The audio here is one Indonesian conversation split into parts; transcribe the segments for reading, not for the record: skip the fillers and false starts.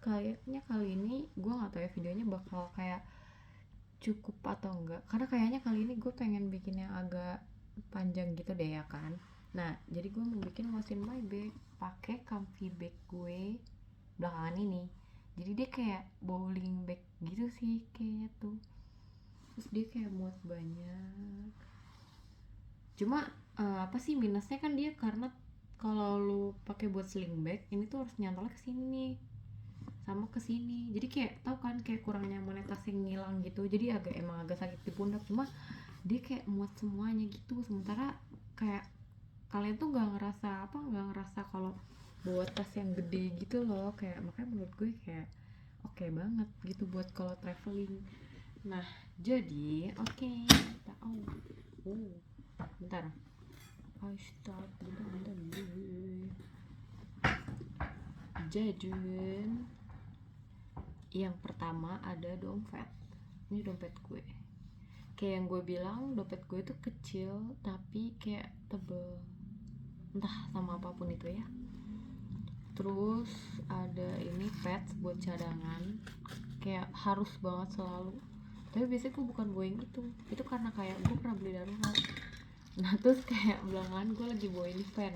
kayaknya kali ini gue nggak tahu ya videonya bakal kayak cukup atau enggak, karena kayaknya kali ini gue pengen bikin yang agak panjang gitu deh ya kan. Nah jadi gue mau bikin what's in my bag pakai comfy bag gue belakangan ini. Jadi dia kayak bowling bag gitu sih kayaknya tuh, terus dia kayak muat banyak. Cuma apa sih minusnya kan dia karena kalau lu pakai buat sling bag ini tuh harus nyantolnya ke sini nih sama ke sini, jadi kayak tau kan kayak kurang nyaman, tasnya ngilang gitu, jadi emang agak sakit di pundak. Cuma dia kayak muat semuanya gitu, sementara kayak kalian tuh nggak ngerasa kalau bawa tas yang gede gitu loh, kayak makanya menurut gue kayak oke banget gitu buat kalau traveling. Nah jadi kita bentar, I start bentar. Jadi yang pertama ada dompet. Ini dompet gue, kayak yang gue bilang dompet gue tuh kecil tapi kayak tebel, entah sama apapun itu ya. Terus ada ini pads buat cadangan, kayak harus banget selalu, tapi biasanya gue bukan bawa yang itu karena kayak gue pernah beli darurat. Nah terus kayak belakangan gue lagi bawa ini fan,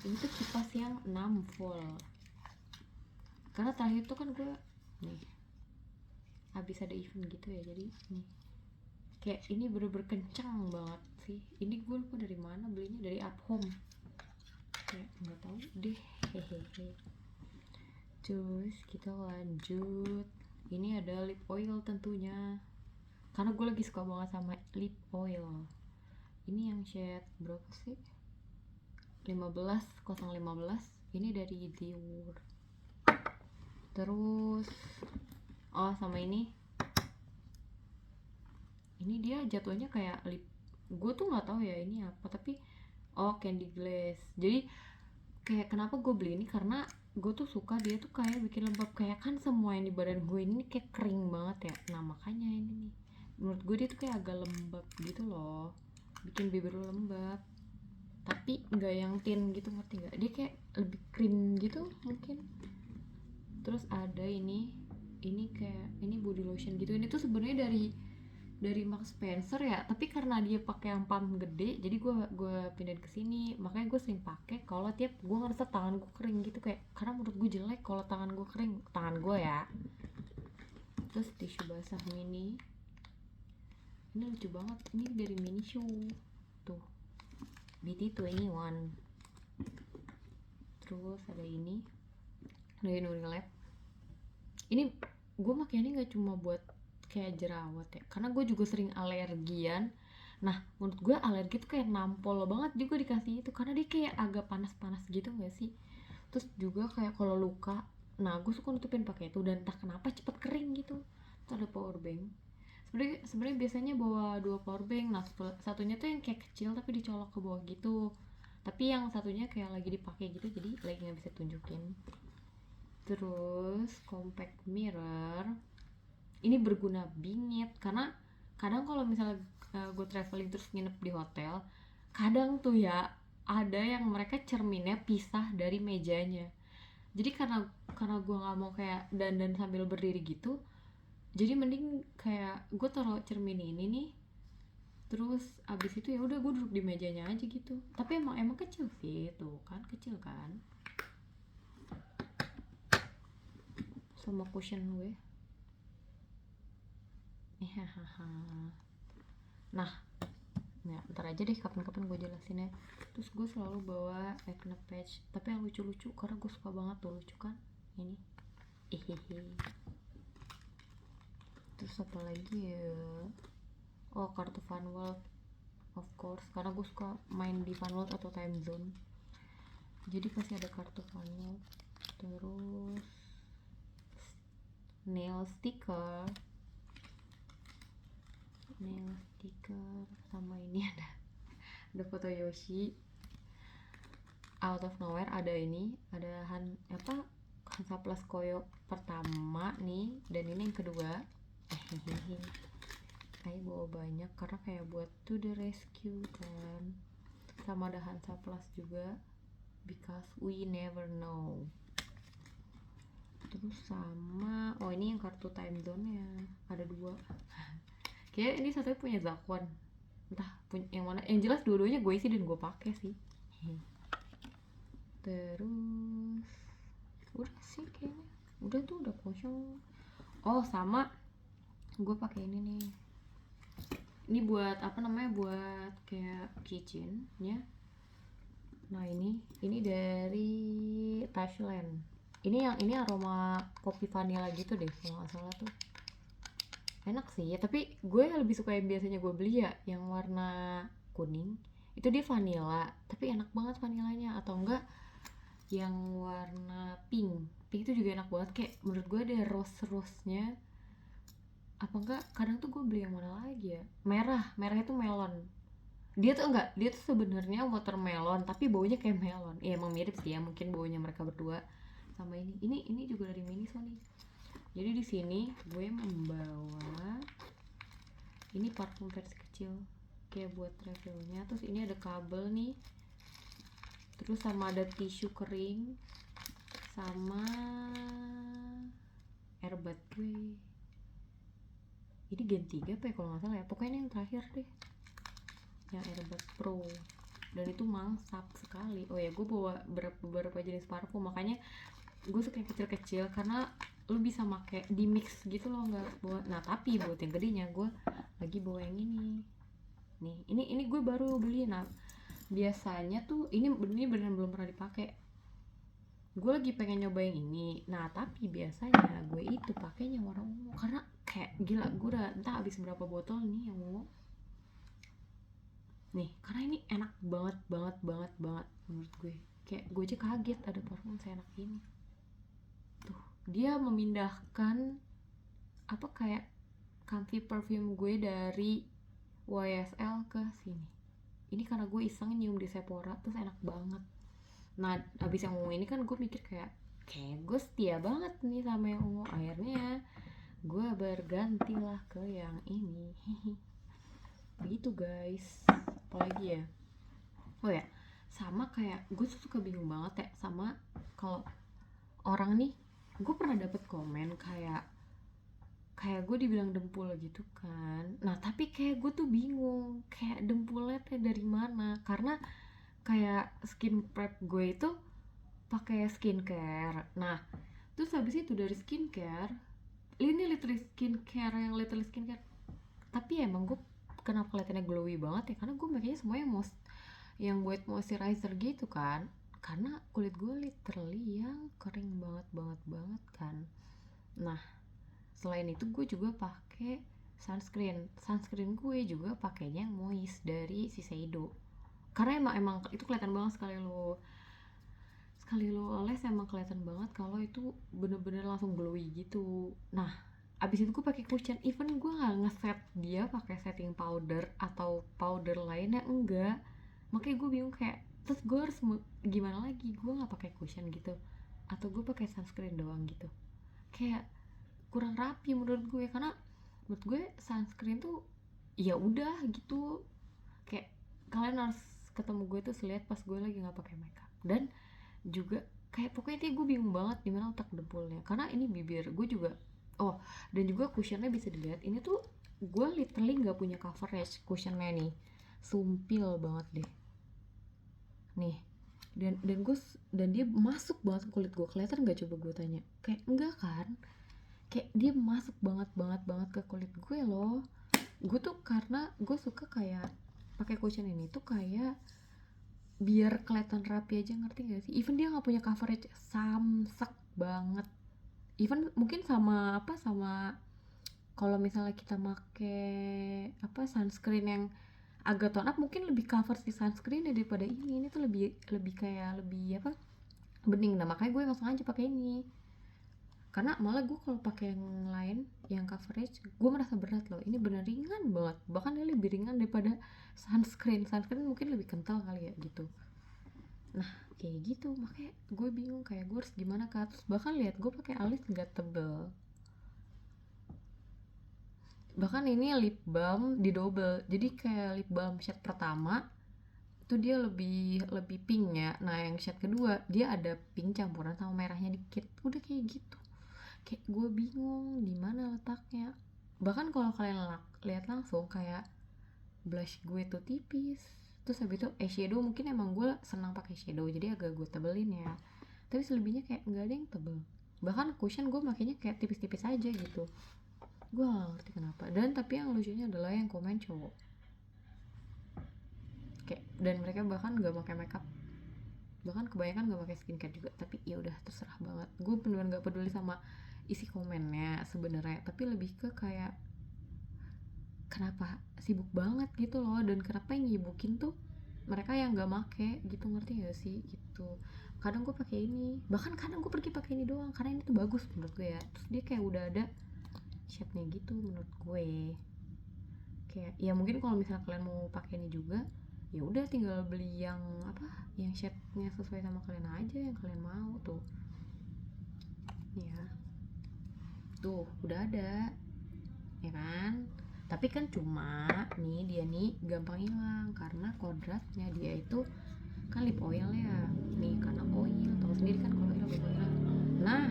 ini tuh kipas yang 6 volt, karena terakhir tuh kan gue nih habis ada event gitu ya, jadi nih kayak ini bener-bener kencang banget sih. Ini gue lupa dari mana belinya, dari Up Home kayak nggak tahu deh, hehehe. Terus kita lanjut, ini ada lip oil tentunya, karena gue lagi suka banget sama lip oil. Ini yang shade berapa sih, 15 ini dari Dior. Terus sama ini dia jatuhnya kayak lip, gue tuh nggak tahu ya ini apa, tapi candy glaze. Jadi kayak kenapa gue beli ini, karena gue tuh suka dia tuh kayak bikin lembab, kayak kan semua yang di badan gue ini kayak kering banget ya. Nah makanya ini nih menurut gue dia tuh kayak agak lembab gitu loh, bikin bibir lo lembab tapi nggak yang thin gitu, ngerti nggak? Dia kayak lebih krim gitu mungkin. Terus ada ini kayak ini body lotion gitu. Ini tuh sebenarnya dari Max Spencer ya, tapi karena dia pakai yang pump gede jadi gue pindahin ke sini, makanya gue sering pakai kalau tiap gue ngerasa tangan gue kering gitu, kayak karena menurut gue jelek kalau tangan gue kering, tangan gue ya. Terus tisu basah mini, ini lucu banget, ini dari Mini Shoe tuh, BT21. Terus ada ini dari Nurilab. Ini gue makanya ini nggak cuma buat kayak jerawat ya, karena gue juga sering alergian. Nah menurut gue alergi tuh kayak nampol banget juga dikasih itu, karena dia kayak agak panas-panas gitu nggak sih. Terus juga kayak kalau luka, nah gue suka nutupin pakai itu, dan entah kenapa cepet kering gitu. Terus ada power bank, sebenarnya biasanya bawa 2 power bank. Nah satunya tuh yang kayak kecil tapi dicolok ke bawah gitu, tapi yang satunya kayak lagi dipakai gitu jadi lagi nggak bisa tunjukin. Terus compact mirror, ini berguna bingit, karena kadang kalau misalnya gue traveling terus nginep di hotel, kadang tuh ya ada yang mereka cerminnya pisah dari mejanya. Jadi karena gue nggak mau kayak dandan sambil berdiri gitu, jadi mending kayak gue taruh cermin ini nih, terus abis itu ya udah gue duduk di mejanya aja gitu. Tapi emang kecil sih tuh kan, kecil kan sama cushion gue. Nah ya ntar aja deh, kapan-kapan gue jelasin ya. Terus gue selalu bawa acne patch, tapi yang lucu-lucu karena gue suka banget tuh, lucu kan ini. Terus apa lagi ya, kartu Funworld of course, karena gue suka main di Funworld atau Time Zone, jadi pasti ada kartu Funworld. Terus nail sticker sama ini ada foto Yoshi. Out of nowhere ada ini, ada Hansa Plus Koyo pertama nih, dan ini yang kedua. Ayo bawa banyak karena kayak buat to the rescue kan. Sama ada Hansa Plus juga, because we never know. Terus Terus sama ini yang kartu time zone nya ada 2. Kayak ini satunya punya Zakwan, entah punya yang mana, yang jelas dua-duanya gue isi dan gue pakai sih. Terus udah sih kayaknya, udah tuh udah kosong. Oh sama gue pakai ini nih, ini buat apa namanya, buat kayak kitchennya. Nah ini dari Thailand. Ini aroma kopi vanilla gitu deh kalau nggak salah tuh. Enak sih ya, tapi gue lebih suka yang biasanya gue beli ya, yang warna kuning. Itu dia vanilla, tapi enak banget vanilanya. Atau enggak yang warna pink. Pink itu juga enak banget, kayak menurut gue ada rose-rose-nya. Apa enggak, kadang tuh gue beli yang mana lagi ya? Merah itu melon. Dia tuh sebenarnya watermelon tapi baunya kayak melon. Ya emang mirip sih ya, mungkin baunya mereka berdua. Sama ini juga dari Miniso nih. Jadi di sini gue membawa ini parfum versi kecil kayak buat travelnya. Terus ini ada kabel nih, terus sama ada tisu kering, sama airbud gue. Ini Gen 3 apa ya kalau nggak salah ya, pokoknya ini yang terakhir deh, yang airbud pro, dan itu mantap sekali. Oh ya, gue bawa beberapa jenis parfum, makanya gue suka yang kecil-kecil karena lu bisa make di mix gitu loh, nggak bawa. Nah tapi buat yang gedenya gue lagi bawa yang ini nih, ini gue baru beli. Nah biasanya tuh ini beneran belum pernah dipakai, gue lagi pengen nyobain ini. Nah tapi biasanya gue itu pakainya warna ungu karena kayak gila, gue udah entah habis berapa botol nih yang ungu nih, karena ini enak banget menurut gue. Kayak gue aja kaget ada parfum seenak ini. Tuh dia memindahkan apa, kayak comfy perfume gue dari YSL ke sini. Ini karena gue iseng nyium di Sephora terus enak banget. Nah abis yang ungu ini kan gue mikir kayak gue setia banget nih sama yang ungu. Akhirnya gue berganti lah ke yang ini. Begitu guys. Apalagi ya, oh ya, sama kayak gue tuh suka bingung banget ya sama kalau orang nih. Gue pernah dapet komen kayak gue dibilang dempul gitu kan. Nah tapi kayak gue tuh bingung kayak dempulnya teh dari mana, karena kayak skin prep gue itu pakai skincare. Nah terus habis itu dari skincare, ini literally skincare, tapi emang gue kenapa kelihatannya glowy banget ya, karena gue makanya semuanya yang buat moisturizer gitu kan, karena kulit gue literally yang kering banget kan. Nah selain itu gue juga pakai sunscreen gue juga pakainya yang moist dari Shiseido, karena emang itu kelihatan banget sekali lo oles, emang kelihatan banget kalau itu bener-bener langsung glowy gitu. Nah abis itu gue pakai cushion, even gue nggak ngeset dia pakai setting powder atau powder lainnya, enggak. Makanya gue bingung kayak, terus gue harus gimana lagi, gue nggak pakai cushion gitu atau gue pakai sunscreen doang gitu, kayak kurang rapi menurut gue. Karena menurut gue sunscreen tuh ya udah gitu, kayak kalian harus ketemu gue tuh lihat pas gue lagi nggak pakai makeup. Dan juga kayak pokoknya gue bingung banget dimana letak dempulnya, karena ini bibir gue juga. Oh dan juga cushionnya bisa dilihat, ini tuh gue literally nggak punya coverage cushionnya nih, sumpil banget deh nih. Dan dia masuk banget ke kulit gue, kelihatan nggak, coba gue tanya, kayak enggak kan, kayak dia masuk banget ke kulit gue loh. Gue tuh karena gue suka kayak pakai cushion ini tuh kayak biar kelihatan rapi aja, ngerti gak sih? Even dia nggak punya coverage, samsak banget. Even mungkin sama kalau misalnya kita make sunscreen yang agak tone up, mungkin lebih cover si sunscreen daripada ini tuh lebih kayak lebih bening. Nah makanya gue langsung aja pakai ini, karena malah gue kalau pakai yang lain yang coverage gue merasa berat loh. Ini bener ringan banget, bahkan dia lebih ringan daripada sunscreen mungkin lebih kental kali ya gitu. Nah kayak gitu, makanya gue bingung kayak gue harus gimana kak. Terus bahkan lihat gue pakai alis nggak tebel, bahkan ini lip balm di double, jadi kayak lip balm shade pertama itu dia lebih pink ya, nah yang shade kedua dia ada pink campuran sama merahnya dikit, udah kayak gitu. kayak gue bingung di mana letaknya. Bahkan kalau kalian lihat langsung kayak blush gue tuh tipis, terus habis itu eyeshadow mungkin emang gue senang pakai shadow jadi agak gue tebelin ya, tapi selebihnya kayak nggak ada yang tebel. Bahkan cushion gue makanya kayak tipis-tipis aja gitu, gue gak ngerti kenapa. Dan tapi yang lucunya adalah yang komen cowok kayak, dan mereka bahkan nggak pakai makeup, bahkan kebanyakan nggak pakai skincare juga. Tapi ya udah terserah banget, gue beneran nggak peduli sama isi komennya sebenarnya, tapi lebih ke kayak kenapa sibuk banget gitu loh, dan kenapa yang nyibukin tuh mereka yang nggak make gitu, ngerti gak sih gitu. Kadang gue pakai ini, bahkan kadang gue pergi pakai ini doang karena ini tuh bagus menurut gue ya, terus dia kayak udah ada shade-nya gitu menurut gue. Kayak ya mungkin kalau misalnya kalian mau pakai ini juga ya udah tinggal beli yang apa, yang shade-nya sesuai sama kalian aja yang kalian mau tuh ya. Tuh udah ada ya kan. Tapi kan cuma nih dia nih gampang hilang karena kodratnya dia itu kan lip oil ya nih, karena oil tahu sendiri kan kalau oil lip oil. Nah,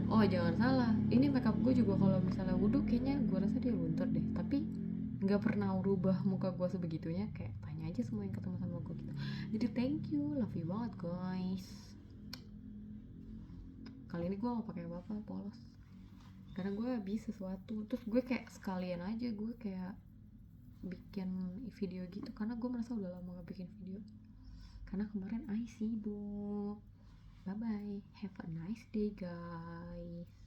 oh jangan salah, ini makeup gue juga kalau misalnya wudhu kayaknya gue rasa dia luntur deh, tapi nggak pernah rubah muka gue sebegitunya. Kayak tanya aja semua yang ketemu sama gue gitu. Jadi thank you, love you banget guys. Kali ini gue gak pakai apa-apa, polos, karena gue habis sesuatu, terus gue kayak sekalian aja gue kayak bikin video gitu karena gue merasa udah lama gak bikin video karena kemarin I sibuk. Bye bye, have a nice day guys.